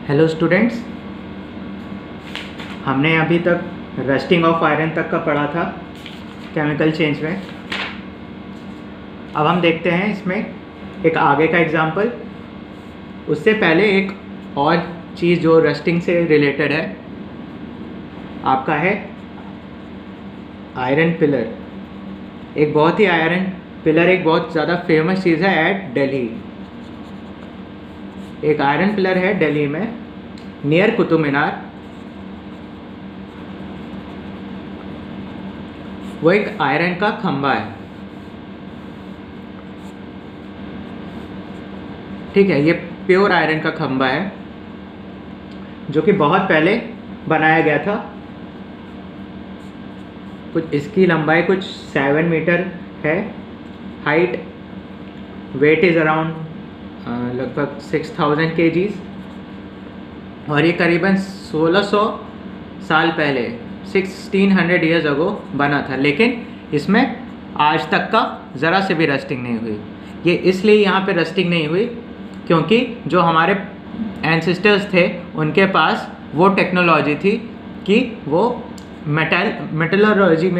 Hello students, हमने अभी तक रस्टिंग ऑफ आयरन तक का पढ़ा था केमिकल चेंज में। अब हम देखते हैं इसमें एक आगे का एग्जांपल। उससे पहले एक और चीज़ जो रस्टिंग से रिलेटेड है आपका है आयरन पिलर। एक बहुत ही आयरन पिलर एक बहुत ज़्यादा फेमस चीज़ है एट दिल्ली। एक आयरन पिलर है दिल्ली में नियर कुतुब मीनार। वो एक आयरन का खंभा है, ठीक है। ये प्योर आयरन का खंभा है जो कि बहुत पहले बनाया गया था। कुछ इसकी लंबाई कुछ 7 मीटर है, हाइट, वेट इज़ अराउंड लगभग 6000 kgs और ये करीबन 1600 साल पहले 1600 ईयर्स अगो बना था। लेकिन इसमें आज तक का ज़रा से भी रस्टिंग नहीं हुई। ये इसलिए यहाँ पे रस्टिंग नहीं हुई क्योंकि जो हमारे एंसेस्टर्स थे उनके पास वो टेक्नोलॉजी थी कि वो मेटलर्जी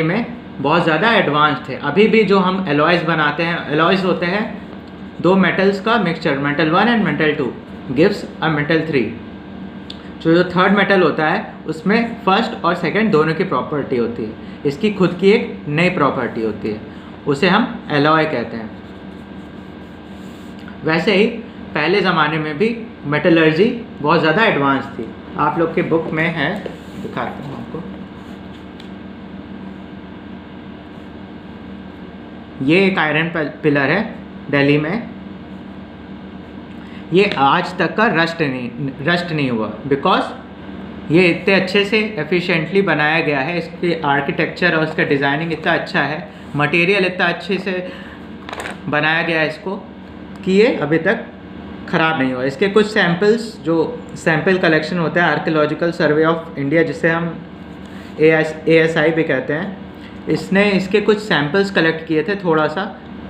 में बहुत ज़्यादा एडवांस थे। अभी भी जो हम एलॉयज़ बनाते हैं, एलॉयज़ होते हैं दो मेटल्स का mixture, metal 1 and metal 2 gives a metal 3। जो थर्ड मेटल होता है उसमें फर्स्ट और सेकंड दोनों की प्रॉपर्टी होती है। इसकी खुद की एक नई प्रॉपर्टी होती है, उसे हम एलॉय कहते हैं। वैसे ही पहले ज़माने में भी मेटलर्जी बहुत ज़्यादा एडवांस थी। आप लोग के बुक में है, दिखाता हूँ आपको। ये एक आयरन पिलर है दिल्ली में। ये आज तक का रस्ट नहीं हुआ बिकॉज ये इतने अच्छे से एफिशिएंटली बनाया गया है। इसकी आर्किटेक्चर और इसका डिज़ाइनिंग इतना अच्छा है, मटेरियल इतना अच्छे से बनाया गया है इसको कि ये अभी तक ख़राब नहीं हुआ। इसके कुछ सैम्पल्स, जो सैम्पल कलेक्शन होता है आर्कियोलॉजिकल सर्वे ऑफ इंडिया, जिसे हम ASI भी कहते हैं, इसने इसके कुछ सैम्पल्स कलेक्ट किए थे थोड़ा सा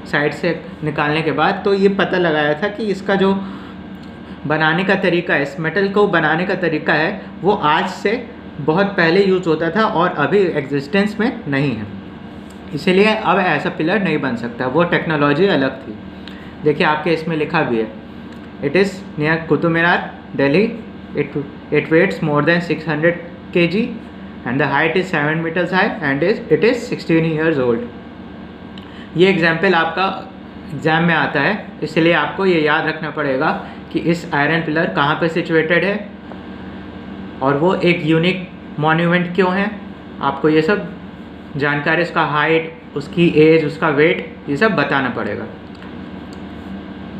साइड से निकालने के बाद। तो ये पता लगाया था कि इसका जो बनाने का तरीका है, इस मेटल को बनाने का तरीका है, वो आज से बहुत पहले यूज़ होता था और अभी एग्जिस्टेंस में नहीं है। इसीलिए अब ऐसा पिलर नहीं बन सकता, वो टेक्नोलॉजी अलग थी। देखिए आपके इसमें लिखा भी है, it is near Qutub Minar Delhi, it weighs more than 600 kg and the height is 7 meters high and it is 16 years old। ये एग्जाम्पल आपका एग्ज़ाम में आता है, इसलिए आपको ये याद रखना पड़ेगा कि इस आयरन पिलर कहाँ पे सिचुएटेड है और वो एक यूनिक मॉन्यूमेंट क्यों है। आपको ये सब जानकारी, उसका हाइट, उसकी एज, उसका वेट, ये सब बताना पड़ेगा।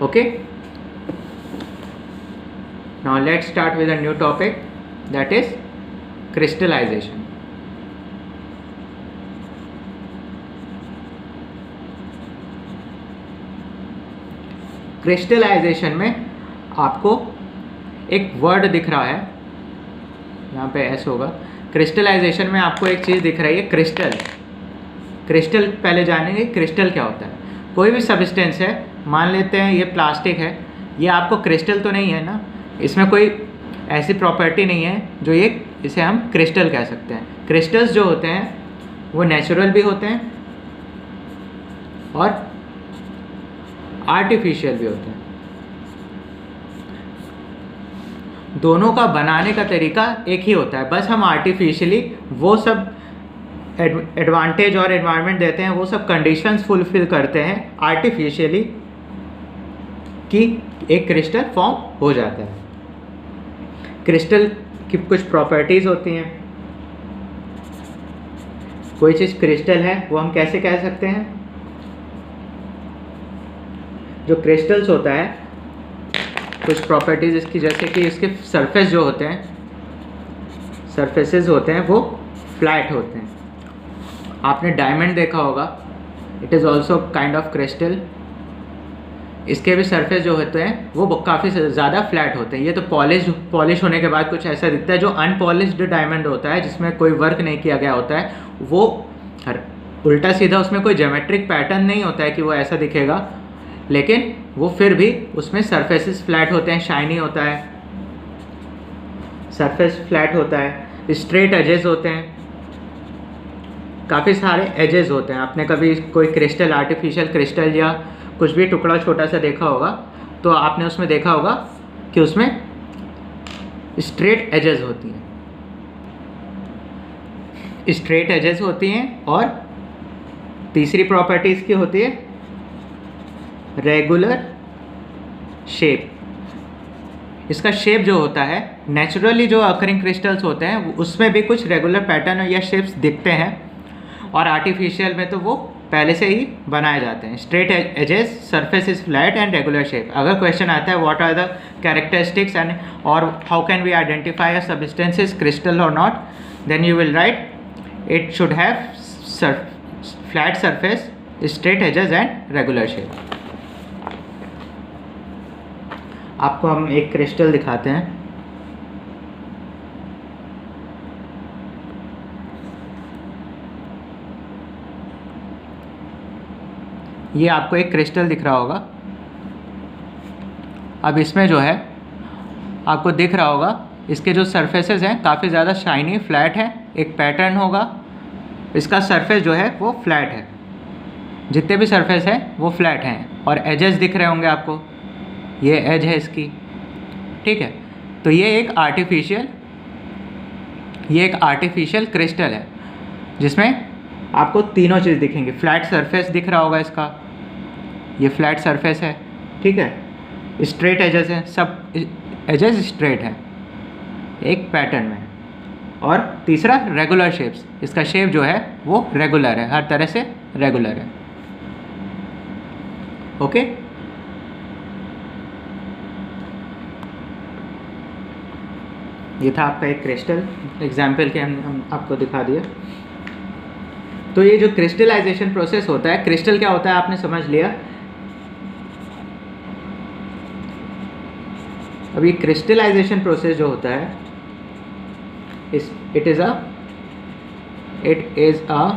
Okay, now let's start with a new topic, that is crystallization. Crystallization में आपको एक वर्ड दिख रहा है, यहाँ पे ऐसे होगा। क्रिस्टलाइजेशन में आपको एक चीज़ दिख रही है, क्रिस्टल। क्रिस्टल पहले जानेंगे क्रिस्टल क्या होता है। कोई भी सब्सटेंस है, मान लेते हैं ये प्लास्टिक है, ये आपको क्रिस्टल तो नहीं है ना, इसमें कोई ऐसी प्रॉपर्टी नहीं है जो इसे हम क्रिस्टल कह सकते हैं। क्रिस्टल्स जो होते हैं वो नेचुरल भी होते हैं और आर्टिफिशियल भी होते हैं। दोनों का बनाने का तरीका एक ही होता है, बस हम आर्टिफिशियली वो सब एडवांटेज और एनवायरनमेंट देते हैं, वो सब कंडीशंस फुलफिल करते हैं आर्टिफिशियली कि एक क्रिस्टल फॉर्म हो जाता है। क्रिस्टल की कुछ प्रॉपर्टीज़ होती हैं। कोई चीज़ क्रिस्टल है वो हम कैसे कह सकते हैं, जो क्रिस्टल्स होता है कुछ प्रॉपर्टीज़ इसकी, जैसे कि इसके सरफेस जो होते हैं, सरफेसेस होते हैं वो फ्लैट होते हैं। आपने डायमंड देखा होगा, it is also kind of crystal. इसके भी सरफेस जो होते हैं वो काफ़ी ज़्यादा फ्लैट होते हैं। ये तो पॉलिश होने के बाद कुछ ऐसा दिखता है। जो अनपॉलिश्ड डायमंड होता है, जिसमें कोई वर्क नहीं किया गया होता है, वो उल्टा सीधा, उसमें कोई ज्योमेट्रिक पैटर्न नहीं होता है कि वो ऐसा दिखेगा, लेकिन वो फिर भी उसमें सरफेसेस फ्लैट होते हैं, शाइनी होता है, सरफेस फ्लैट होता है, स्ट्रेट एजेस होते हैं, काफ़ी सारे एजेस होते हैं। आपने कभी कोई क्रिस्टल, आर्टिफिशियल क्रिस्टल या कुछ भी टुकड़ा छोटा सा देखा होगा तो आपने उसमें देखा होगा कि उसमें स्ट्रेट एजेस होती हैं, स्ट्रेट एजेस होती हैं। और तीसरी प्रॉपर्टी इसकी होती है रेगुलर शेप। इसका शेप जो होता है, नेचुरली जो अकरिंग क्रिस्टल्स होते हैं उसमें भी कुछ रेगुलर पैटर्न या शेप्स दिखते हैं, और आर्टिफिशियल में तो वो पहले से ही बनाए जाते हैं। Straight edges, surface is flat and regular shape. अगर क्वेश्चन आता है what are the characteristics and और how can we identify a substance is crystal और not, then you will write it should have flat surface, straight edges and regular shape. आपको हम एक crystal दिखाते हैं। ये आपको एक क्रिस्टल दिख रहा होगा। अब इसमें जो है आपको दिख रहा होगा इसके जो सरफेसेस हैं काफ़ी ज़्यादा शाइनी फ्लैट है, एक पैटर्न होगा। इसका सरफेस जो है वो फ्लैट है, जितने भी सरफेस है वो फ्लैट हैं, और एजेस दिख रहे होंगे आपको, ये एज है इसकी, ठीक है। तो ये एक आर्टिफिशियल क्रिस्टल है जिसमें आपको तीनों चीज़ दिखेंगी। फ्लैट सरफेस दिख रहा होगा इसका, ये फ्लैट सरफेस है, ठीक है। स्ट्रेट एजेस हैं, सब एजेस स्ट्रेट हैं एक पैटर्न में। और तीसरा रेगुलर शेप्स, इसका शेप जो है वो रेगुलर है, हर तरह से रेगुलर है, ओके। ये था आपका एक क्रिस्टल एग्जाम्पल के हम आपको दिखा दिया। तो ये जो क्रिस्टलाइजेशन प्रोसेस होता है, क्रिस्टल क्या होता है आपने समझ लिया। अभी क्रिस्टलाइजेशन प्रोसेस जो होता है it is a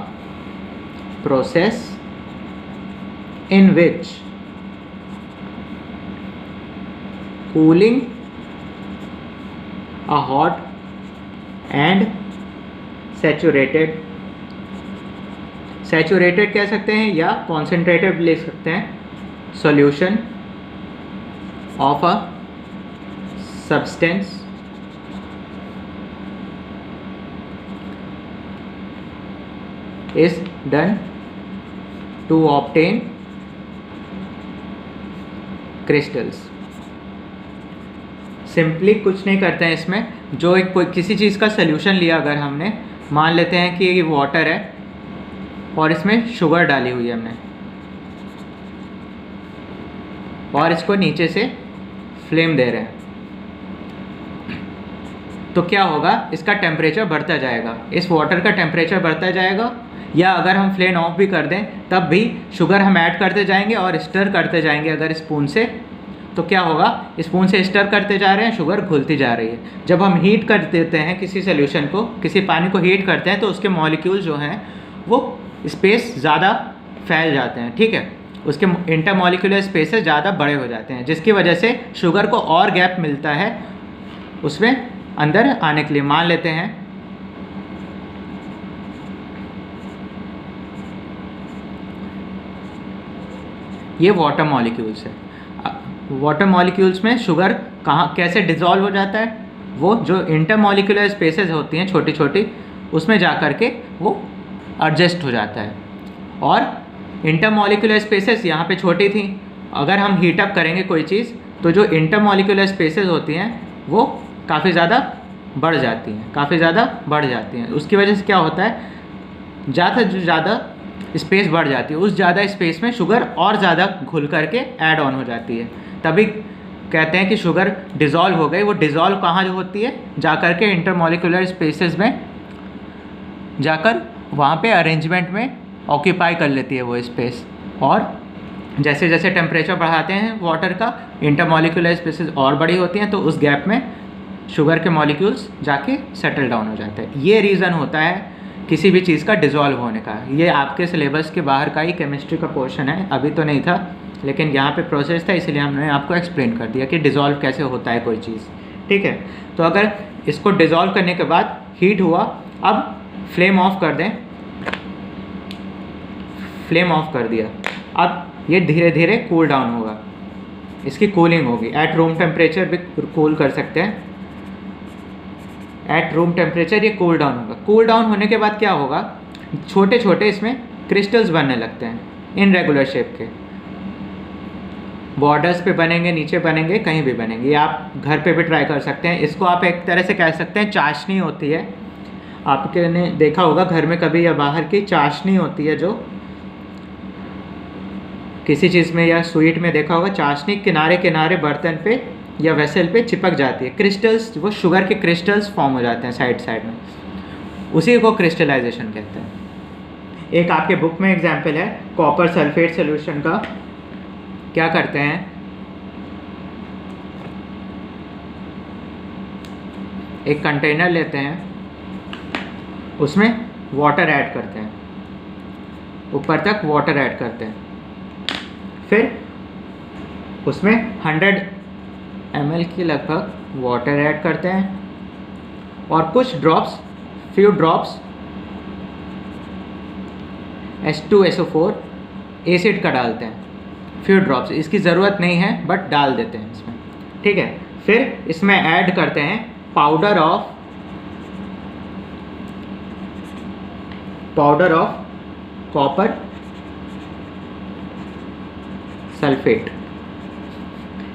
process in which cooling a hot and saturated कह सकते हैं या कॉन्सेंट्रेटेड ले सकते हैं, solution of a substance is done to obtain crystals. Simply कुछ नहीं करते हैं इसमें, जो एक कोई किसी चीज़ का सल्यूशन लिया, अगर हमने मान लेते हैं कि ये वाटर है और इसमें शुगर डाली हुई है हमने, और इसको नीचे से फ्लेम दे रहे हैं, तो क्या होगा, इसका टेम्परेचर बढ़ता जाएगा, इस वाटर का टेम्परेचर बढ़ता जाएगा। या अगर हम फ्लेम ऑफ भी कर दें तब भी शुगर हम ऐड करते जाएंगे और स्टर करते जाएंगे अगर स्पून से, तो क्या होगा, स्पून से स्टर करते जा रहे हैं, शुगर घुलती जा रही है। जब हम हीट कर देते हैं किसी सॉल्यूशन को, किसी पानी को हीट करते हैं, तो उसके मॉलिक्यूल जो हैं वो स्पेस ज़्यादा फैल जाते हैं, ठीक है। उसके इंटरमॉलिक्यूलर स्पेसेस ज़्यादा बड़े हो जाते हैं, जिसकी वजह से शुगर को और गैप मिलता है उसमें अंदर आने के लिए। मान लेते हैं ये वाटर मॉलिक्यूल्स है। वाटर मॉलिक्यूल्स में शुगर कहाँ कैसे डिज़ोल्व हो जाता है, वो जो इंटरमॉलिक्यूलर स्पेसेस होती हैं छोटी छोटी, उसमें जा कर के वो एडजस्ट हो जाता है। और इंटरमॉलिक्यूलर स्पेसेस यहाँ पे छोटी थी, अगर हम हीटअप करेंगे कोई चीज़ तो जो इंटरमॉलिक्यूलर स्पेसेस होती हैं वो काफ़ी ज़्यादा बढ़ जाती हैं, उसकी वजह से क्या होता है, ज़्यादा स्पेस बढ़ जाती है, उस ज़्यादा स्पेस में शुगर और ज़्यादा घुल करके ऐड ऑन हो जाती है। तभी कहते हैं कि शुगर डिज़ोल्व हो गई। वो डिज़ोल्व कहाँ होती है, जाकर के इंटरमॉलिक्यूलर स्पेसेस में जाकर वहाँ पे अरेंजमेंट में ऑक्यूपाई कर लेती है वो स्पेस। और जैसे जैसे टेम्परेचर बढ़ाते हैं वाटर का, इंटरमॉलिक्यूलर स्पेसेस और बड़ी होती हैं, तो उस गैप में शुगर के मॉलिक्यूल्स जाके सेटल डाउन हो जाते हैं। ये रीज़न होता है किसी भी चीज़ का डिज़ोल्व होने का। ये आपके सिलेबस के बाहर का ही केमिस्ट्री का पोर्शन है, अभी तो नहीं था, लेकिन यहाँ पे प्रोसेस था इसलिए हमने आपको एक्सप्लेन कर दिया कि डिज़ोल्व कैसे होता है कोई चीज़। ठीक है, तो अगर इसको डिज़ोल्व करने के बाद हीट हुआ, अब फ्लेम ऑफ कर दें, फ्लेम ऑफ कर दिया, अब ये धीरे धीरे कूल डाउन होगा, इसकी कूलिंग होगी। एट रूम टेम्परेचर भी कूल कर सकते हैं, एट रूम टेम्परेचर ये कूल डाउन होगा। कूल डाउन होने के बाद क्या होगा, छोटे छोटे इसमें क्रिस्टल्स बनने लगते हैं इन रेगुलर शेप के, बॉर्डर्स पे बनेंगे, नीचे बनेंगे, कहीं भी बनेंगे। ये आप घर पे भी ट्राई कर सकते हैं। इसको आप एक तरह से कह सकते हैं चाशनी होती है, आपके ने देखा होगा घर में कभी या बाहर की चाशनी होती है जो किसी चीज़ में या स्वीट में देखा होगा, चाशनी किनारे किनारे बर्तन पे या वेसल पे चिपक जाती है, क्रिस्टल्स, वो शुगर के क्रिस्टल्स फॉर्म हो जाते हैं साइड साइड में, उसी को क्रिस्टलाइजेशन कहते हैं। एक आपके बुक में एग्जाम्पल है कॉपर सल्फेट सोल्यूशन का। क्या करते हैं, एक कंटेनर लेते हैं, उसमें वाटर ऐड करते हैं, ऊपर तक वाटर ऐड करते हैं, फिर उसमें 100 ml की लगभग वाटर ऐड करते हैं और कुछ drops, few drops H2SO4 acid का डालते हैं, फ्यू ड्रॉप्स, इसकी ज़रूरत नहीं है बट डाल देते हैं इसमें। ठीक है, फिर इसमें ऐड करते हैं पाउडर ऑफ कॉपर सल्फेट,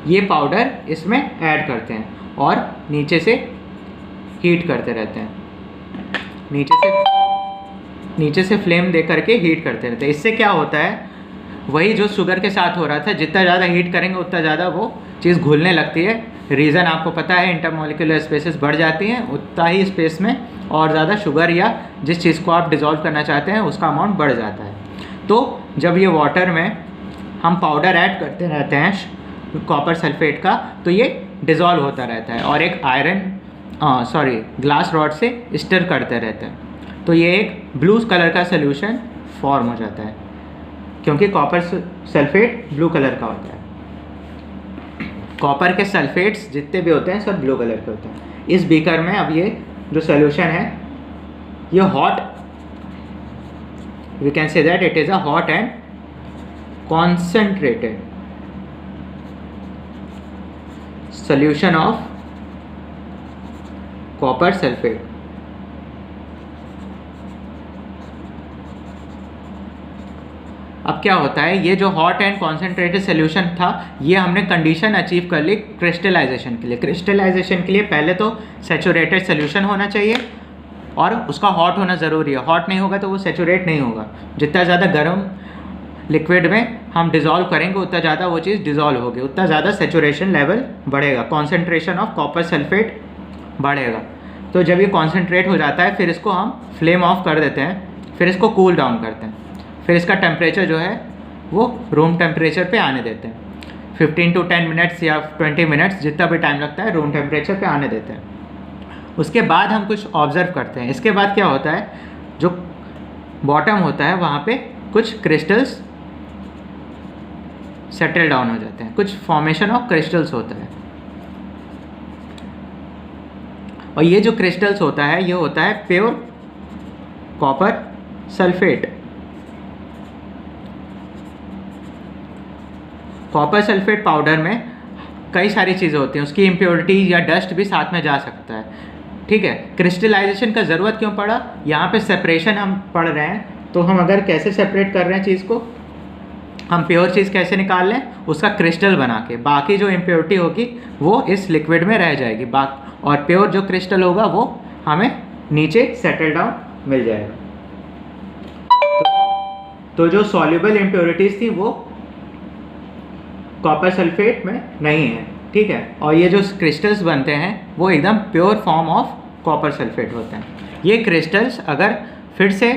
ये पाउडर इसमें ऐड करते हैं और नीचे से हीट करते रहते हैं, नीचे से फ्लेम दे करके हीट करते रहते हैं। इससे क्या होता है, वही जो शुगर के साथ हो रहा था, जितना ज़्यादा हीट करेंगे उतना ज़्यादा वो चीज़ घुलने लगती है। रीज़न आपको पता है, इंटरमोलिकुलर स्पेसेस बढ़ जाती हैं, उतना ही स्पेस में और ज़्यादा शुगर या जिस चीज़ को आप डिज़ोल्व करना चाहते हैं उसका अमाउंट बढ़ जाता है। तो जब ये वाटर में हम पाउडर ऐड करते रहते हैं कॉपर सल्फेट का, तो ये डिज़ोल्व होता रहता है और एक ग्लास रॉड से स्टर करते रहते हैं, तो ये एक ब्लू कलर का सोल्यूशन फॉर्म हो जाता है, क्योंकि कॉपर सल्फेट ब्लू कलर का होता है। कॉपर के सल्फेट्स जितने भी होते हैं सब ब्लू कलर के होते हैं। इस बीकर में अब ये जो सोल्यूशन है ये hot, we can say that it is a hot and concentrated solution of copper sulfate। अब क्या होता है, ये जो हॉट एंड कॉन्सेंट्रेटेड सोल्यूशन था, ये हमने कंडीशन अचीव कर ली क्रिस्टलाइजेशन के लिए। क्रिस्टलाइजेशन के लिए पहले तो सैचुरेटेड सोल्यूशन होना चाहिए और उसका हॉट होना ज़रूरी है। हॉट नहीं होगा तो वो सैचुरेट नहीं होगा। जितना ज़्यादा गर्म लिक्विड में हम डिज़ोल्व करेंगे उतना ज़्यादा वो चीज़ डिज़ोल्व होगी, उतना ज़्यादा सैचुरेशन लेवल बढ़ेगा, कॉन्सेंट्रेशन ऑफ कॉपर सल्फेट बढ़ेगा। तो जब ये कॉन्सेंट्रेट हो जाता है फिर इसको हम फ्लेम ऑफ कर देते हैं, फिर इसको कूल डाउन करते हैं, फिर इसका टेम्परेचर जो है वो रूम टेम्परेचर पे आने देते हैं। 15 to 10 मिनट्स या 20 मिनट्स जितना भी टाइम लगता है रूम टेम्परेचर पे आने देते हैं। उसके बाद हम कुछ ऑब्ज़र्व करते हैं। इसके बाद क्या होता है, जो बॉटम होता है वहाँ पे कुछ क्रिस्टल्स सेटल डाउन हो जाते हैं, कुछ फॉर्मेशन ऑफ क्रिस्टल्स होता है। और ये जो क्रिस्टल्स होता है ये होता है pure copper sulphate. Copper sulphate powder में कई सारी चीज़ें होती हैं, उसकी इम्प्योरिटी या डस्ट भी साथ में जा सकता है। ठीक है, क्रिस्टलाइजेशन का ज़रूरत क्यों पड़ा, यहाँ पे सेपरेशन हम पढ़ रहे हैं, तो हम अगर कैसे सेपरेट कर रहे हैं चीज़ को, हम प्योर चीज़ कैसे निकाल लें, उसका क्रिस्टल बना के, बाकी जो इम्प्योरिटी होगी वो इस लिक्विड में रह जाएगी, और प्योर जो क्रिस्टल होगा वो हमें नीचे सेटल डाउन मिल जाएगा। तो जो सॉल्युबल इम्प्योरिटीज़ थी वो कॉपर सल्फेट में नहीं है। ठीक है, और ये जो क्रिस्टल्स बनते हैं वो एकदम pure form of copper sulphate होते हैं। ये क्रिस्टल्स अगर फिर से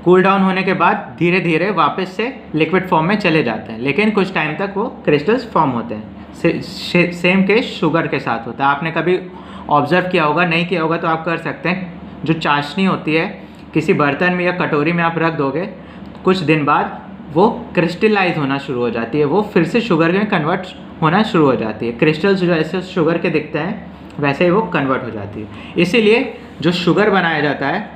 कूल डाउन होने के बाद धीरे धीरे वापस से लिक्विड फॉर्म में चले जाते हैं, लेकिन कुछ टाइम तक वो क्रिस्टल्स फॉर्म होते हैं। सेम केस शुगर के साथ होता है। आपने कभी ऑब्जर्व किया होगा, नहीं किया होगा तो आप कर सकते हैं। जो चाशनी होती है किसी बर्तन में या कटोरी में आप रख दोगे, कुछ दिन बाद वो क्रिस्टलाइज होना शुरू हो जाती है, वो फिर से शुगर में कन्वर्ट होना शुरू हो जाती है। क्रिस्टल्स जैसे शुगर के दिखते हैं वैसे ही वो कन्वर्ट हो जाती है। इसीलिए जो शुगर बनाया जाता है,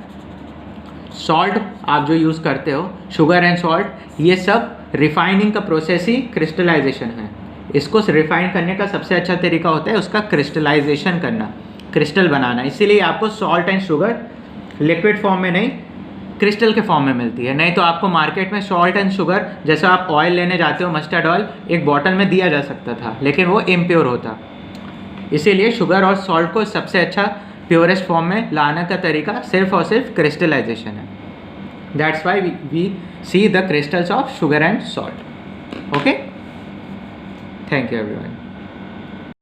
सॉल्ट आप जो यूज़ करते हो, शुगर एंड सॉल्ट, ये सब रिफाइनिंग का प्रोसेस ही क्रिस्टलाइजेशन है। इसको रिफाइन करने का सबसे अच्छा तरीका होता है उसका क्रिस्टलाइजेशन करना, क्रिस्टल बनाना। इसीलिए आपको salt and sugar liquid form में नहीं, क्रिस्टल के फॉर्म में मिलती है। नहीं तो आपको मार्केट में सॉल्ट एंड शुगर, जैसा आप ऑयल लेने जाते हो मस्टर्ड ऑयल, एक बॉटल में दिया जा सकता था लेकिन वो इम्प्योर होता। इसीलिए शुगर और सॉल्ट को सबसे अच्छा प्योरेस्ट फॉर्म में लाने का तरीका सिर्फ और सिर्फ क्रिस्टलाइजेशन है। That's why we see the crystals of sugar and salt. Okay, thank you everyone.